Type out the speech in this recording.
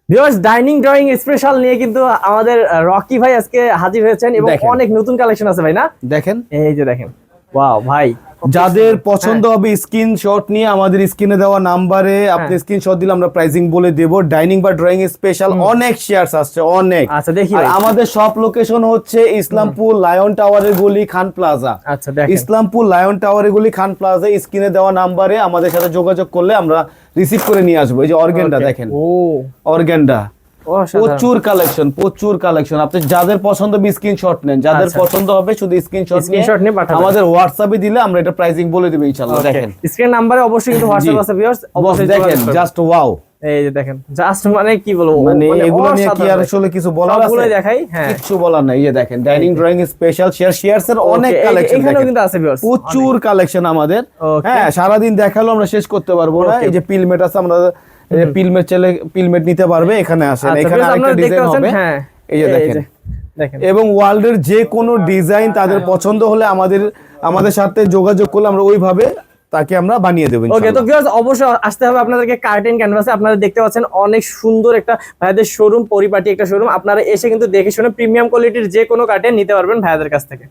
Viewers, dining drawing special নিয়ে কিন্তু আমাদের রকি ভাই আজকে হাজির হয়েছেন এবং দেখেন। অনেক নতুন কালেকশন আছে ভাই না? দেখেন, এই যে দেখেন, ওয়াও ভাই, যাদের পছন্দ হবে স্ক্রিনশট নিয়ে আমাদের স্ক্রিনে দেওয়া নাম্বারে আপনি স্ক্রিনশট দিলে আমরা প্রাইসিং বলে দেব। ডাইনিং বা ড্রয়িং স্পেশাল অনেক শেয়ারস আসছে, অনেক। আচ্ছা দেখি আর ভাই। আমাদের সব লোকেশন হচ্ছে ইসলামপুর লায়ন টাওয়ারের গলি খান প্লাজা। আচ্ছা দেখেন, ইসলামপুর লায়ন টাওয়ারের গলি খান প্লাজা, স্ক্রিনে দেওয়া নাম্বারে আমাদের সাথে যোগাযোগ করলে আমরা রিসিভ করে নিয়ে আসবো। এই যে অর্গেন্ডা Okay. দেখেন, ও অর্গেন্ডা অসাধারণ। প্রচুর কালেকশন, প্রচুর কালেকশন। আপনি যাদের পছন্দ হবে স্ক্রিনশট নেন, যাদের আচ্ছা। পছন্দ হবে শুধু স্ক্রিনশট Screenshot নিয়ে পাঠাবেন। আমাদের হোয়াটসঅ্যাপে দিলে আমরা এটা প্রাইসিং বলে দেব ইনশাআল্লাহ। দেখেন স্ক্রিন নাম্বারে অবশ্যই কিন্তু হোয়াটসঅ্যাপ আছে ভিউয়ার্স, বস, অবশ্যই দেখেন যোগাযোগ করবেন। Just wow. এই যে দেখেন, জাস্ট মানে কি বলবো, মানে এগুলো নিয়ে কি আর অসাধারণ। আসলে কিছু বলার আছে? সবগুলোই দেখাই, হ্যাঁ। কিছু বলার নাই। এই যে দেখেন ডাইনিং ড্রয়িং স্পেশাল শেয়ারস এর অনেক Okay, কালেকশন এখানেও কিন্তু আছে ভিউয়ার্স, প্রচুর কালেকশন আমাদের। Okay. হ্যাঁ, সারাদিন দেখালো আমরা শেষ করতে পারবো না। Okay. এই যে পিলমেট আছে, আমরা এই যে পিলমেট চাইলে পিলমেট নিতে পারবে, এখানে আসেন। আচ্ছা, এখানে viewers, আরেকটা আপনারা দেখতে ডিজাইন পাচ্ছেন, হবে। হ্যাঁ। এই যে দেখেন, দেখেন। এবং ওয়ার্ল্ডের যে কোনো ডিজাইন তাদের পছন্দ হলে আমাদের সাথে যোগাযোগ করলে আমরা ওইভাবে তাকে আমরা বানিয়ে দেবো ওকে, তো ইনশাআল্লাহ। ভিউয়ার্স অবশ্যই আসতে হবে আপনাদেরকে কার্টেন ক্যানভাসে। আপনারা দেখতে পাচ্ছেন অনেক সুন্দর একটা ভাইয়াদের শোরুম, পরিপাটি একটা শোরুম। আপনারা এসে কিন্তু দেখে শুনে প্রিমিয়াম কোয়ালিটির যে কোনো কার্টেন নিতে পারবেন ভাইয়াদের কাছ থেকে।